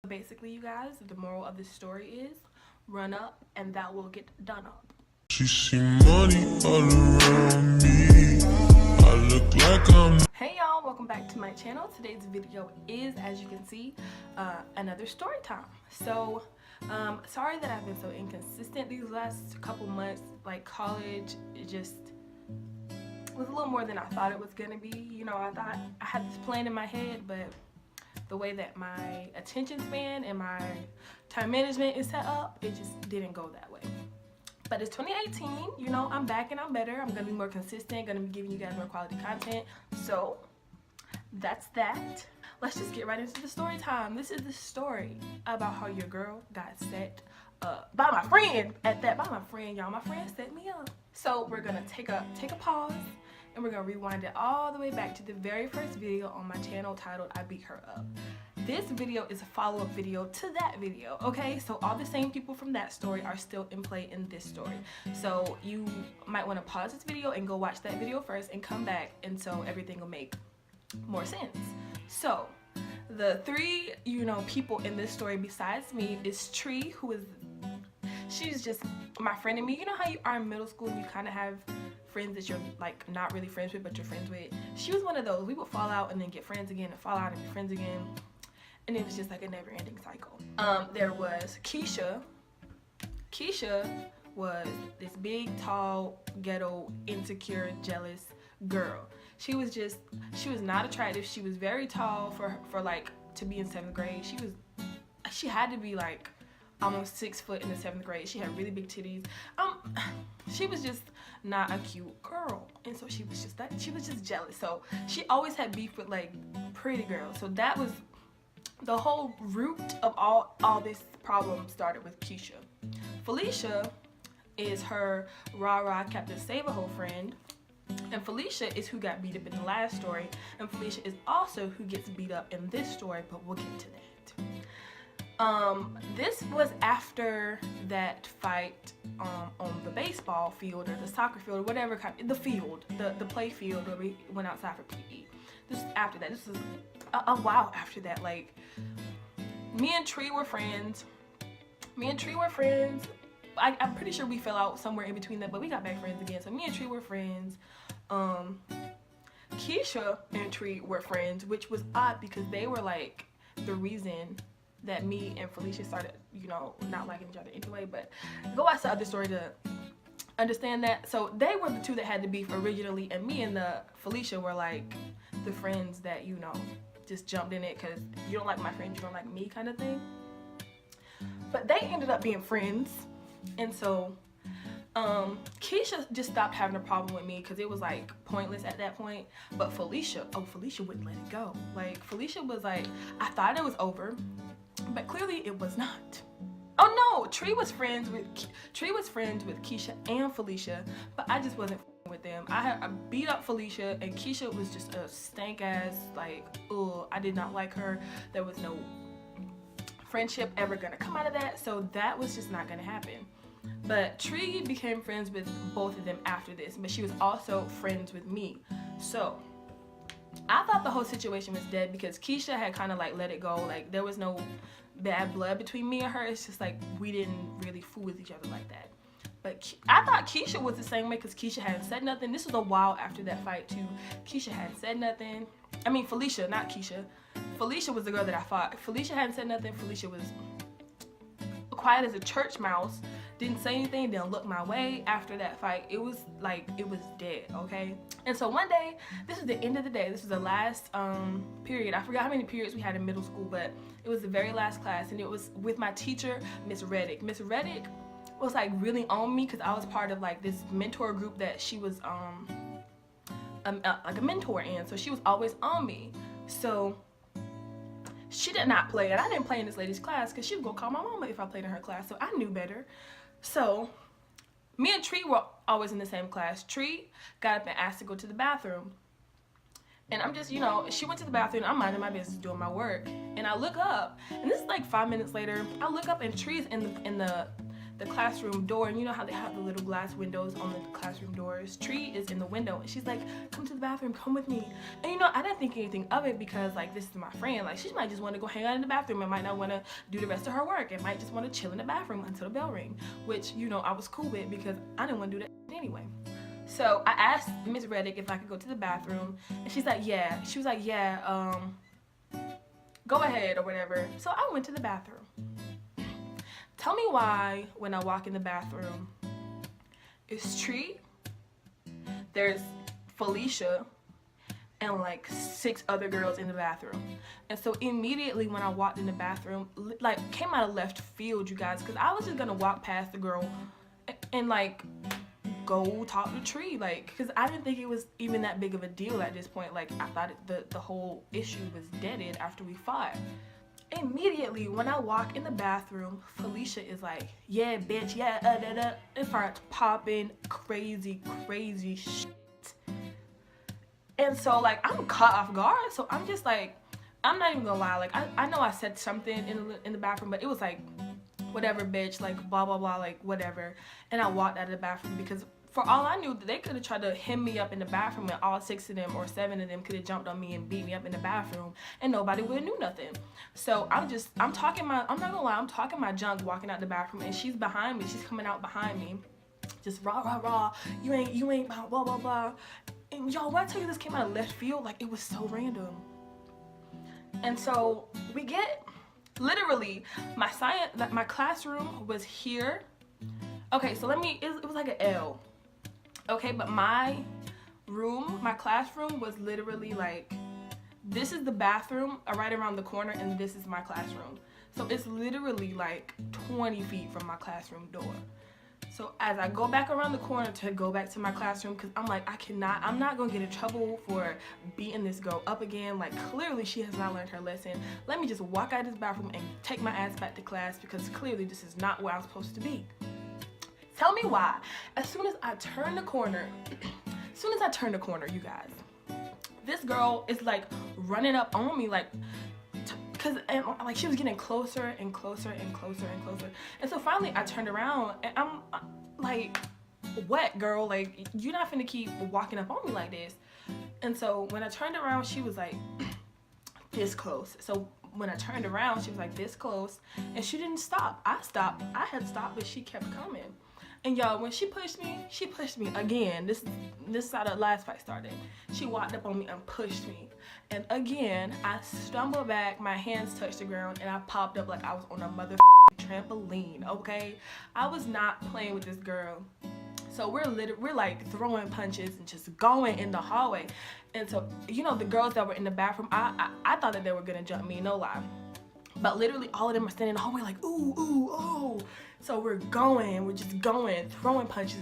Basically, you guys, the moral of this story is run up and that will get done up. She see money all around me. I look like I'm... Hey y'all, welcome back to my channel. Today's video is, as you can see, another story time. So, sorry that I've been so inconsistent these last couple months. Like, college, it just was a little more than I thought it was gonna be. You know, I thought I had this plan in my head, but the way that my attention span and my time management is set up, it just didn't go that way. But it's 2018, you know, I'm back and I'm better. I'm gonna be more consistent, gonna be giving you guys more quality content. So that's that. Let's just get right into the story time. This is the story about how your girl got set up by my friend at that. By my friend, y'all. My friend set me up. So we're gonna take a pause and we're gonna rewind it all the way back to the very first video on my channel titled I Beat Her Up. This video is a follow-up video to that video, okay? So all the same people from that story are still in play in this story. So you might want to pause this video and go watch that video first and come back, and so everything will make more sense. So the three, you know, people in this story besides me is Tree, she's just my friend and me. You know how you are in middle school and you kind of have friends that you're like not really friends with but you're friends with? She was one of those. We would fall out and then get friends again and fall out and be friends again. And it was just like a never-ending cycle. There was Keisha. Keisha was this big, tall, ghetto, insecure, jealous girl. She was not attractive. She was very tall for like to be in 7th grade. She had to be like almost 6 foot in the 7th grade. She had really big titties. She was just not a cute girl, and so she was just jealous. So she always had beef with like pretty girls. So that was the whole root of all this problem started with Keisha. Felicia is her rah-rah Captain Save-A-Ho friend, and Felicia is who got beat up in the last story, and Felicia is also who gets beat up in this story, but we'll get to that. This was after that fight on the baseball field or the soccer field or whatever kind, the field, the play field where we went outside for PE. This is after that. This was a while after that. Like, me and Tree were friends. I'm pretty sure we fell out somewhere in between that, but we got back friends again. So me and Tree were friends. Keisha and Tree were friends, which was odd because they were like the reason that me and Felicia started, you know, not liking each other anyway. But go watch the other story to understand that. So they were the two that had the beef originally, and me and Felicia were like the friends that, you know, just jumped in it because you don't like my friend, you don't like me kind of thing. But they ended up being friends, and so Keisha just stopped having a problem with me because it was like pointless at that point. But Felicia wouldn't let it go. Like, Felicia was like, I thought it was over, but clearly it was not. Oh no, Tree was friends with Keisha and Felicia, but I just wasn't with them. I beat up Felicia, and Keisha was just a stank ass, like, ugh, I did not like her. There was no friendship ever gonna come out of that, so that was just not gonna happen. But Tree became friends with both of them after this, but she was also friends with me. So I thought the whole situation was dead because Keisha had kind of like let it go. Like, there was no bad blood between me and her. It's just like we didn't really fool with each other like that. But I thought Keisha was the same way because Keisha hadn't said nothing. This was a while after that fight too. Keisha hadn't said nothing. I mean Felicia, not Keisha. Felicia was the girl that I fought. Felicia hadn't said nothing. Felicia was quiet as a church mouse. Didn't say anything, didn't look my way. After that fight, it was like, it was dead, okay? And so one day, this is the end of the day. This is the last period. I forgot how many periods we had in middle school, but it was the very last class, and it was with my teacher, Miss Reddick. Miss Reddick was like really on me because I was part of like this mentor group that she was like a mentor in, so she was always on me. So she did not play, and I didn't play in this lady's class because she would go call my mama if I played in her class, so I knew better. So me and Tree were always in the same class. Tree got up and asked to go to the bathroom, and I'm just, you know, she went to the bathroom, I'm minding my business doing my work, and I look up, and this is like 5 minutes later. I look up and Tree's in the the classroom door, and you know how they have the little glass windows on the classroom doors. Tree is in the window, and she's like, come to the bathroom, come with me. And you know, I didn't think anything of it because like this is my friend. Like she might just want to go hang out in the bathroom and might not want to do the rest of her work and might just want to chill in the bathroom until the bell ring, which you know I was cool with because I didn't want to do that anyway. So I asked Miss Reddick if I could go to the bathroom, and she's like, yeah. She was like, yeah, go ahead or whatever. So I went to the bathroom. Tell me why when I walk in the bathroom, it's Tree, there's Felicia, and like 6 other girls in the bathroom. And so immediately when I walked in the bathroom, like came out of left field, you guys, because I was just gonna walk past the girl and like go talk to Tree, like, because I didn't think it was even that big of a deal at this point. Like I thought the whole issue was deaded after we fought. Immediately when I walk in the bathroom, Felicia is like, yeah bitch, yeah, and starts popping crazy shit. And so like I'm caught off guard, so I'm just like, I'm not even gonna lie, like I know I said something in the bathroom, but it was like, whatever bitch, like blah blah blah, like whatever. And I walked out of the bathroom because for all I knew, they could have tried to hem me up in the bathroom, and all 6 of them or 7 of them could have jumped on me and beat me up in the bathroom, and nobody would have knew nothing. So I'm not gonna lie, I'm talking my junk walking out the bathroom, and she's behind me, she's coming out behind me, just rah, you ain't blah blah blah. And y'all, when I tell you this came out of left field, like it was so random. And so we get, literally, my classroom was here. Okay, so it was like an L. Okay, but my classroom was literally like, this is the bathroom right around the corner, and this is my classroom. So it's literally like 20 feet from my classroom door. So as I go back around the corner to go back to my classroom, because I'm like, I'm not gonna get in trouble for beating this girl up again. Like clearly she has not learned her lesson. Let me just walk out of this bathroom and take my ass back to class, because clearly this is not where I'm supposed to be. Tell me why. As soon as I turn the corner, you guys, this girl is like running up on me, like, and like she was getting closer and closer. And so finally I turned around, and I'm like, what, girl? Like, you're not finna keep walking up on me like this. And so when I turned around, she was like this close. So when I turned around, she was like this close, and she didn't stop. I had stopped, but she kept coming. And y'all, when she pushed me again. This is how the last fight started. She walked up on me and pushed me. And again, I stumbled back, my hands touched the ground, and I popped up like I was on a trampoline, okay? I was not playing with this girl. So we're like throwing punches and just going in the hallway. And so, you know, the girls that were in the bathroom, I thought that they were gonna jump me, no lie. But literally all of them are standing in the hallway like, ooh, oh. So we're just going, throwing punches.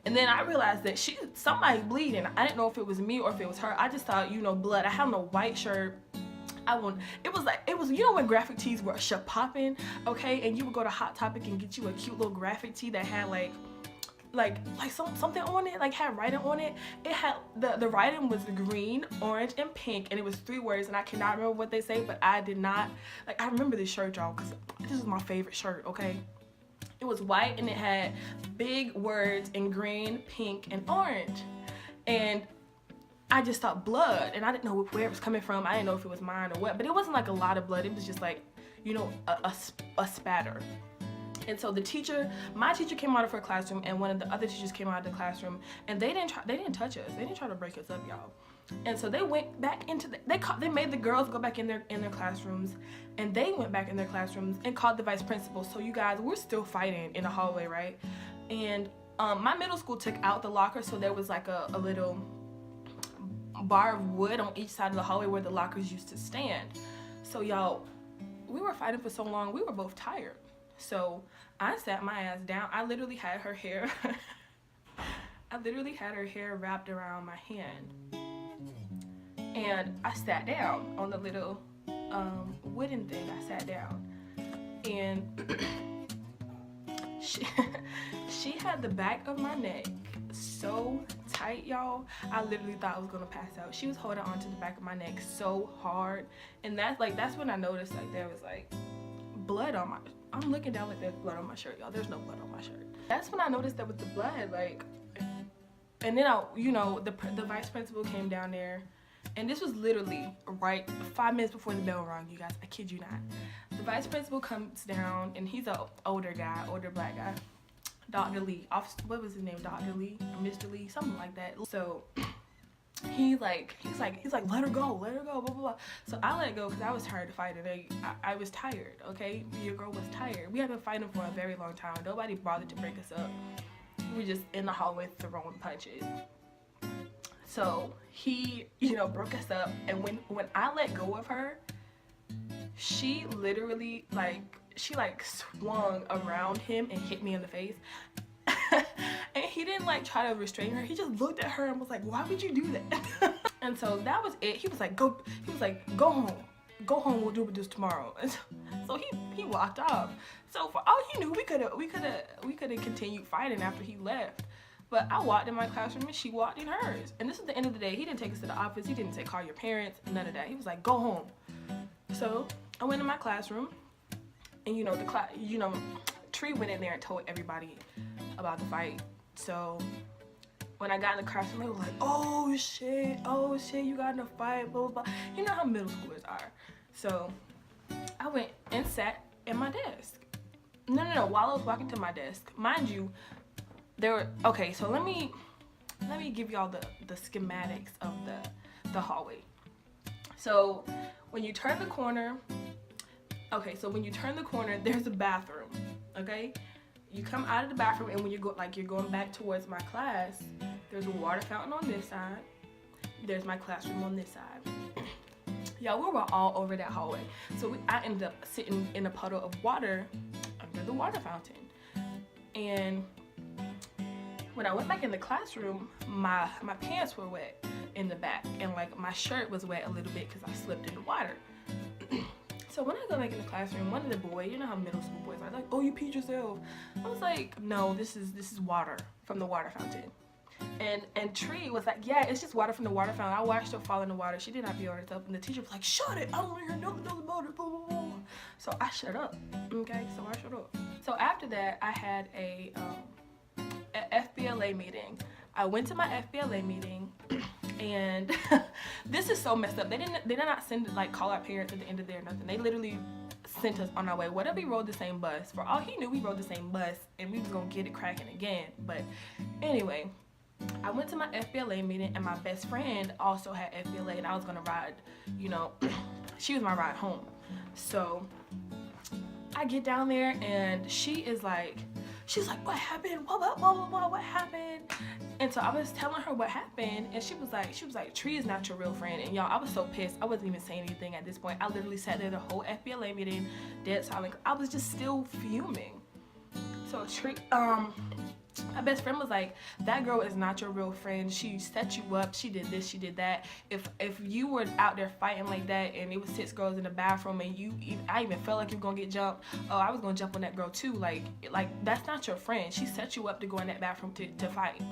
And then I realized that somebody's bleeding. I didn't know if it was me or if it was her. I just thought, you know, blood. I had on a white shirt. It was, you know when graphic tees were popping, okay? And you would go to Hot Topic and get you a cute little graphic tee that had like something on it, like had writing on it. It had, the writing was green, orange, and pink, and it was 3 words, and I cannot remember what they say, but I did not, like, I remember this shirt, y'all, because this is my favorite shirt, okay? It was white, and it had big words in green, pink, and orange. And I just thought blood, and I didn't know where it was coming from. I didn't know if it was mine or what, but it wasn't like a lot of blood. It was just like, you know, a spatter. And so my teacher came out of her classroom, and one of the other teachers came out of the classroom, and they didn't touch us. They didn't try to break us up, y'all. And so they went back into they made the girls go back in their classrooms, and they went back in their classrooms and called the vice principal. So you guys, we're still fighting in the hallway, right? And my middle school took out the locker, so there was like a little bar of wood on each side of the hallway where the lockers used to stand. So y'all, we were fighting for so long, we were both tired. So I sat my ass down. I literally had her hair wrapped around my hand. And I sat down on the little wooden thing. I sat down. And she had the back of my neck so tight, y'all. I literally thought I was gonna pass out. She was holding on to the back of my neck so hard. And that's when I noticed like there was like blood on I'm looking down like there's blood on my shirt, y'all. There's no blood on my shirt. That's when I noticed that with the blood, like, and then the vice principal came down there, and this was literally right 5 minutes before the bell rang, you guys. I kid you not. The vice principal comes down, and he's an older guy, older black guy, Dr. Lee. What was his name? Dr. Lee or Mr. Lee, something like that. So he's like, let her go, blah, blah, blah. So I let it go because I was tired of fighting. I was tired, okay? Your girl was tired. We had been fighting for a very long time. Nobody bothered to break us up. We were just in the hallway throwing punches. So he, broke us up. And when I let go of her, she literally, she swung around him and hit me in the face. And he didn't try to restrain her. He just looked at her and was like, why would you do that? And so that was it. He was like, go home, we'll deal with this tomorrow. And so he walked off. So for all he knew, we could have continued fighting after he left. But I walked in my classroom and she walked in hers. And this is the end of the day. He didn't take us to the office. He didn't say call your parents, none of that. He was like, go home. So I went in my classroom, and Tree went in there and told everybody about the fight. So when I got in the classroom, they were like, oh shit, you got in a fight, blah, blah, blah. You know how middle schoolers are. So I went and sat at my desk. No, while I was walking to my desk, mind you, okay, so let me give y'all the schematics of the hallway. So when you turn the corner, there's a bathroom, okay? You come out of the bathroom, and when you're going back towards my class, there's a water fountain on this side. There's my classroom on this side. Y'all, we were all over that hallway. So I ended up sitting in a puddle of water under the water fountain. And when I went back in the classroom, my pants were wet in the back, and my shirt was wet a little bit because I slipped in the water. So when I go back in the classroom, one of the boys, you know how middle school boys are, like, oh, you peed yourself. I was like, no, this is water from the water fountain. And Tree was like, yeah, it's just water from the water fountain. I watched her fall in the water. She did not pee herself. And the teacher was like, shut it. I don't want to hear nothing about it. Blah, blah, blah. So I shut up. Okay, so I shut up. So after that, I had a FBLA meeting. I went to my FBLA meeting, and this is so messed up. They did not send call our parents at the end of the day or nothing. They literally sent us on our way. What if we rode the same bus? For all he knew, we rode the same bus, and we was gonna get it cracking again. But anyway, I went to my FBLA meeting, and my best friend also had FBLA, and I was gonna ride. She was my ride home. So I get down there, and she's like, what happened? Blah, blah, blah, blah, blah, what happened? And so I was telling her what happened, and she was like, Tree is not your real friend. And y'all, I was so pissed. I wasn't even saying anything at this point. I literally sat there the whole FBLA meeting, dead silent. I was just still fuming. So Tree, my best friend was like, that girl is not your real friend. She set you up. She did this, she did that. If you were out there fighting like that, and it was 6 girls in the bathroom, and I even felt like you were gonna get jumped. Oh, I was gonna jump on that girl too. Like that's not your friend. She set you up to go in that bathroom to fight.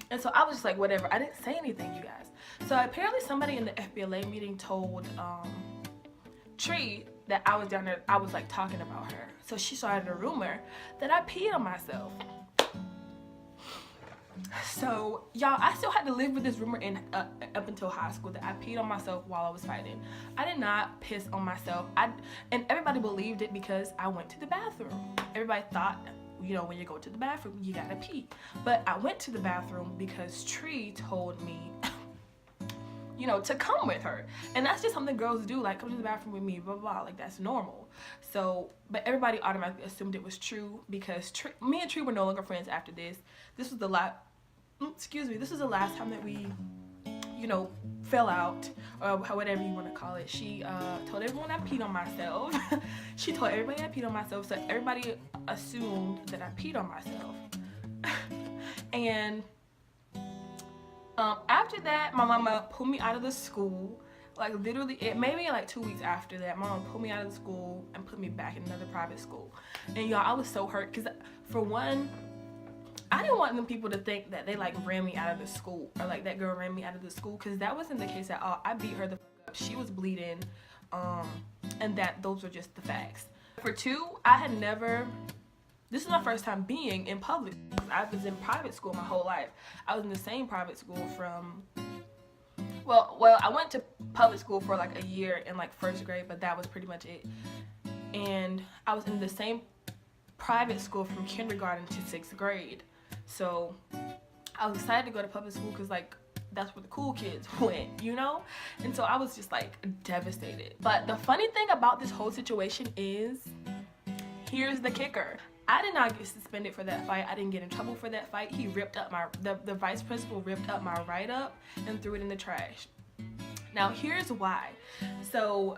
And so I was just like, whatever. I didn't say anything, you guys. So apparently somebody in the FBLA meeting told Tree that I was down there. I was talking about her. So she started a rumor that I peed on myself. So y'all, I still had to live with this rumor up until high school, that I peed on myself while I was fighting. I did not piss on myself. And everybody believed it because I went to the bathroom. Everybody thought, when you go to the bathroom, you gotta pee. But I went to the bathroom because Tree told me, to come with her. And that's just something girls do, come to the bathroom with me, blah, blah, blah. That's normal. So, but everybody automatically assumed it was true because me and Tree were no longer friends after this. This was the this was the last time that we, fell out, or whatever you want to call it. She told everyone I peed on myself. She told everybody I peed on myself, so everybody assumed that I peed on myself. And after that, my mama pulled me out of the school. Literally, maybe 2 weeks after that, my mama pulled me out of the school and put me back in another private school. And y'all, I was so hurt because, for one, I didn't want them people to think that they ran me out of the school, or that girl ran me out of the school, because that wasn't the case at all. I beat her the fuck up. She was bleeding, and those were just the facts. For 2, I had never, this is my first time being in public. I was in private school my whole life. I was in the same private school from, well, I went to public school for like a year in like 1st grade, but that was pretty much it. And I was in the same private school from kindergarten to 6th grade. So I was excited to go to public school because like that's where the cool kids went, you know? And so I was just like devastated. But the funny thing about this whole situation is, here's the kicker. I did not get suspended for that fight. I didn't get in trouble for that fight. He ripped up the vice principal ripped up my write-up and threw it in the trash. Now here's why. So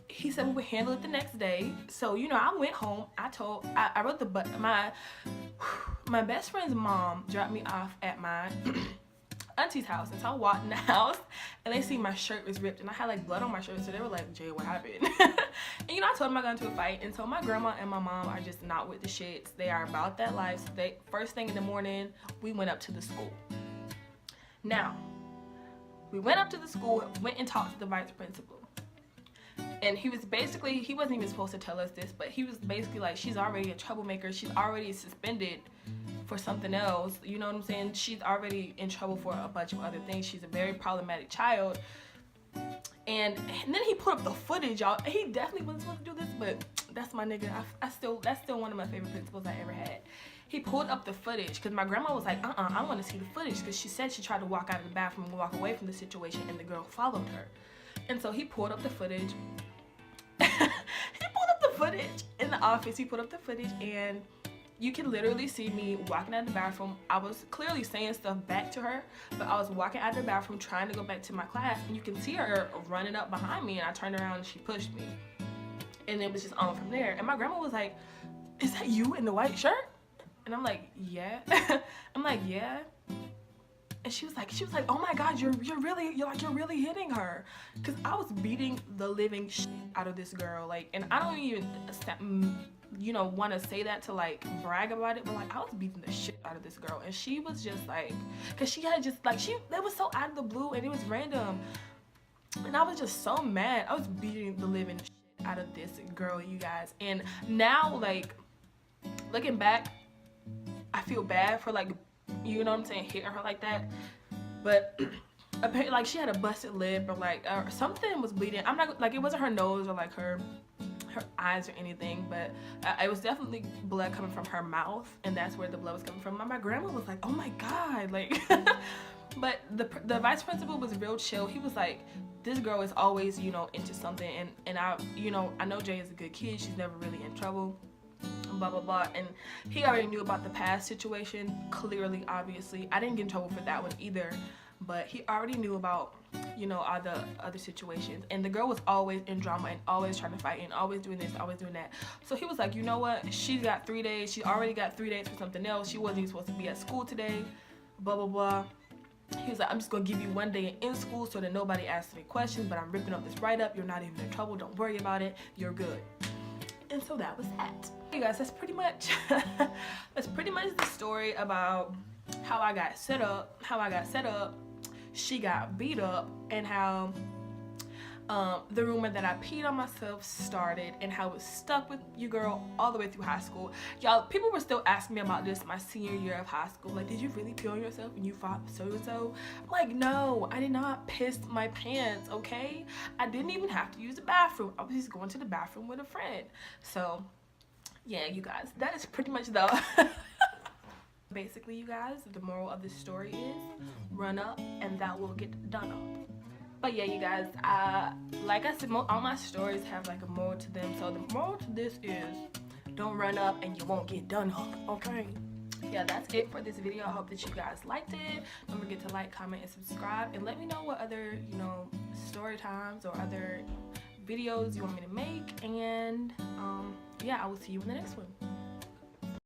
he said we would handle it the next day. So, you know, I went home. I wrote my best friend's mom dropped me off at my auntie's house. And so I walked in the house and they see my shirt was ripped and I had like blood on my shirt. So they were like, Jay, what happened? And you know, I told them I got into a fight. And so my grandma and my mom are just not with the shits. They are about that life. So first thing in the morning, we went up to the school. Now, we went up to the school, went and talked to the vice principal. And he wasn't even supposed to tell us this, but he was basically like, she's already a troublemaker. She's already suspended for something else. You know what I'm saying? She's already in trouble for a bunch of other things. She's a very problematic child. And then he put up the footage, y'all. He definitely wasn't supposed to do this, but that's my nigga. That's still one of my favorite principals I ever had. He pulled up the footage because my grandma was like, I want to see the footage, because she said she tried to walk out of the bathroom and walk away from the situation and the girl followed her. And so he pulled up the footage. He pulled up the footage in the office. He put up the footage and you can literally see me walking out of the bathroom. I was clearly saying stuff back to her, but I was walking out of the bathroom trying to go back to my class, and you can see her running up behind me, and I turned around and she pushed me. And it was just on from there. And my grandma was like, is that you in the white shirt? And I'm like, yeah. I'm like, yeah. And she was like, oh my God, you're really hitting her. Cause I was beating the living shit out of this girl. Like, and I don't even, you know, want to say that to like brag about it, but like I was beating the shit out of this girl. And she was just like, cause she had just like, that was so out of the blue and it was random. And I was just so mad. I was beating the living shit out of this girl, you guys. And now, like, looking back, I feel bad for like, you know what I'm saying, hitting her like that. But apparently, like, she had a busted lip or like something was bleeding. I'm not like, it wasn't her nose or like her eyes or anything, but it was definitely blood coming from her mouth, and that's where the blood was coming from. My grandma was like, oh my God, like. But the vice principal was real chill. He was like, this girl is always, you know, into something, and I, you know, I know Jay is a good kid. She's never really in trouble. Blah blah blah. And he already knew about the past situation, clearly, obviously. I didn't get in trouble for that one either, but he already knew about, you know, all the other situations. And the girl was always in drama and always trying to fight and always doing this, always doing that. So he was like, you know what, she's got 3 days, she already got 3 days for something else, she wasn't even supposed to be at school today, blah blah blah. He was like, I'm just gonna give you 1 day in school so that nobody asks me questions, but I'm ripping up this write-up, you're not even in trouble, don't worry about it, you're good. And so that was that. Hey guys, that's pretty much the story about how I got set up, she got beat up, and how the rumor that I peed on myself started, and how it stuck with you girl all the way through high school. Y'all, people were still asking me about this my senior year of high school. Like, did you really pee on yourself when you fought so-and-so? I'm like, no, I did not piss my pants, okay? I didn't even have to use the bathroom. I was just going to the bathroom with a friend. So, yeah, you guys, that is pretty much the... Basically, you guys, the moral of this story is run up and that will get done up. But yeah, you guys, like I said, all my stories have like a moral to them. So the moral to this is don't run up and you won't get done up, okay? Yeah, that's it for this video. I hope that you guys liked it. Don't forget to like, comment, and subscribe. And let me know what other, you know, story times or other videos you want me to make. And yeah, I will see you in the next one.